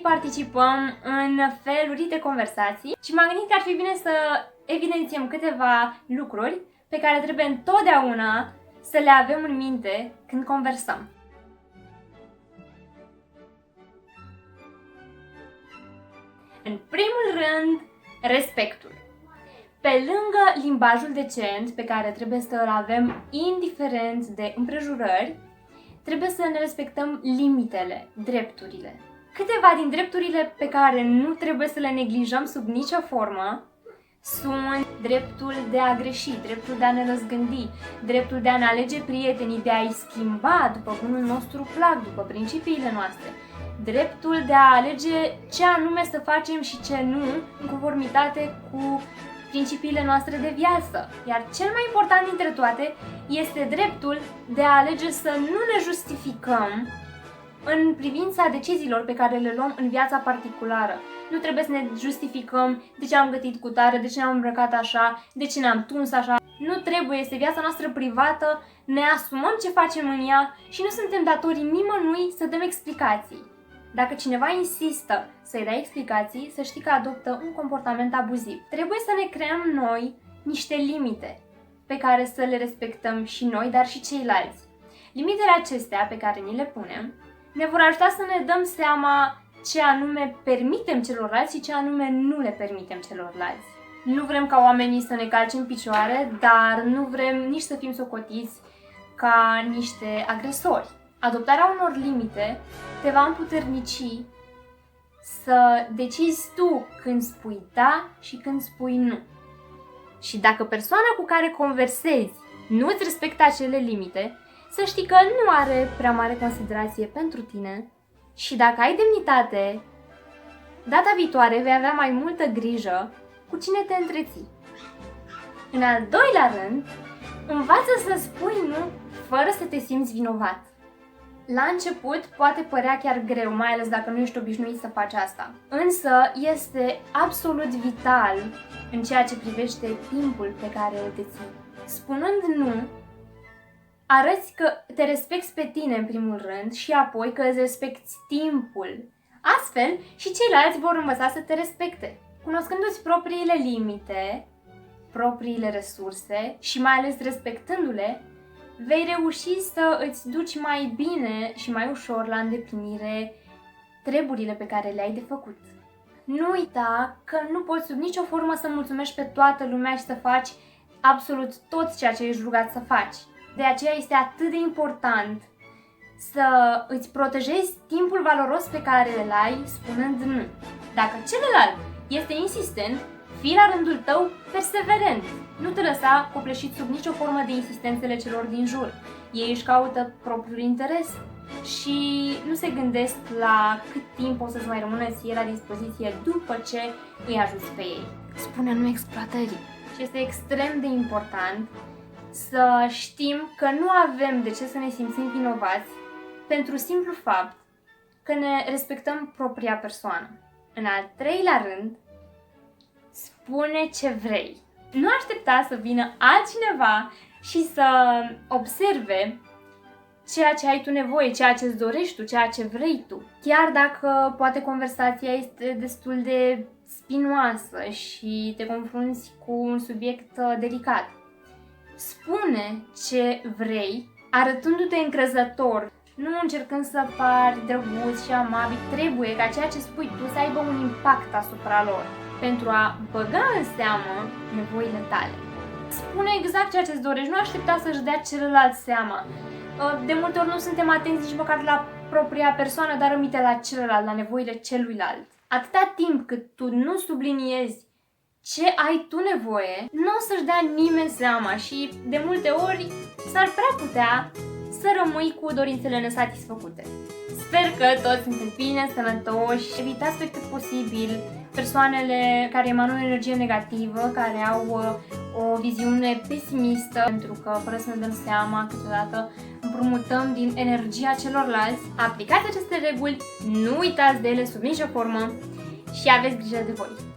obicei participăm în feluri de conversații și m-am gândit că ar fi bine să evidențiem câteva lucruri pe care trebuie întotdeauna să le avem în minte când conversăm. În primul rând, respectul. Pe lângă limbajul decent pe care trebuie să îl avem indiferent de împrejurări, trebuie să ne respectăm limitele, drepturile. Câteva din drepturile pe care nu trebuie să le neglijăm sub nicio formă sunt dreptul de a greși, dreptul de a ne răzgândi, dreptul de a ne alege prietenii, de a-i schimba după bunul nostru plac, după principiile noastre, dreptul de a alege ce anume să facem și ce nu în conformitate cu principiile noastre de viață. Iar cel mai important dintre toate este dreptul de a alege să nu ne justificăm în privința deciziilor pe care le luăm în viața particulară. Nu trebuie să ne justificăm de ce am gătit cutare, de ce ne-am îmbrăcat așa, de ce ne-am tuns așa. Nu trebuie, este viața noastră privată, ne asumăm ce facem în ea și nu suntem datorii nimănui să dăm explicații. Dacă cineva insistă să-i dai explicații, să știi că adoptă un comportament abuziv. Trebuie să ne creăm noi niște limite pe care să le respectăm și noi, dar și ceilalți. Limitele acestea pe care ni le punem ne vor ajuta să ne dăm seama ce anume permitem celorlalți și ce anume nu le permitem celorlalți. Nu vrem ca oamenii să ne calce în picioare, dar nu vrem nici să fim socotiți ca niște agresori. Adoptarea unor limite te va împuternici să decizi tu când spui da și când spui nu. Și dacă persoana cu care conversezi nu îți respectă acele limite, să știi că nu are prea mare considerație pentru tine și dacă ai demnitate, data viitoare vei avea mai multă grijă cu cine te întreții. În al doilea rând, învață să spui nu fără să te simți vinovat. La început poate părea chiar greu, mai ales dacă nu ești obișnuit să faci asta. Însă este absolut vital în ceea ce privește timpul pe care îl deții. Spunând nu, arăți că te respecti pe tine în primul rând și apoi că îți respecti timpul. Astfel și ceilalți vor învăța să te respecte. Cunoscându-ți propriile limite, propriile resurse și mai ales respectându-le, vei reuși să îți duci mai bine și mai ușor la îndeplinire treburile pe care le ai de făcut. Nu uita că nu poți sub nicio formă să mulțumești pe toată lumea și să faci absolut tot ceea ce ești rugat să faci. De aceea este atât de important să îți protejezi timpul valoros pe care îl ai spunând nu. Dacă celălalt este insistent, fii la rândul tău perseverent. Nu te lăsa copleșit sub nicio formă de insistențele celor din jur. Ei își caută propriul interes și nu se gândesc la cât timp o să-ți mai rămână ție la dispoziție după ce îi ajuți pe ei. Spune nu exploatării. Și este extrem de important să știm că nu avem de ce să ne simțim vinovați pentru simplu fapt că ne respectăm propria persoană. În al treilea rând, spune ce vrei. Nu aștepta să vină altcineva și să observe ceea ce ai tu nevoie, ceea ce îți dorești tu, ceea ce vrei tu. Chiar dacă poate conversația este destul de spinoasă și te confrunți cu un subiect delicat. Spune ce vrei, arătându-te încrezător, nu încercând să pari drăguț și amabil. Trebuie ca ceea ce spui tu să aibă un impact asupra lor, pentru a băga în seamă nevoile tale. Spune exact ceea ce-ți dorești, nu aștepta să-și dea celălalt seama. De multe ori nu suntem atenți nici măcar la propria persoană, dar rămite la celălalt, la nevoile celuilalt. Atâta timp cât tu nu subliniezi ce ai tu nevoie, nu o să-și dea nimeni seama și de multe ori s-ar prea putea să rămâi cu dorințele nesatisfăcute. Sper că toți sunt bine, sănătoși, evitați pe cât posibil persoanele care emană o energie negativă, care au o viziune pesimistă, pentru că fără să ne dăm seama, câteodată împrumutăm din energia celorlalți. Aplicați aceste reguli, nu uitați de ele sub nicio formă și aveți grijă de voi!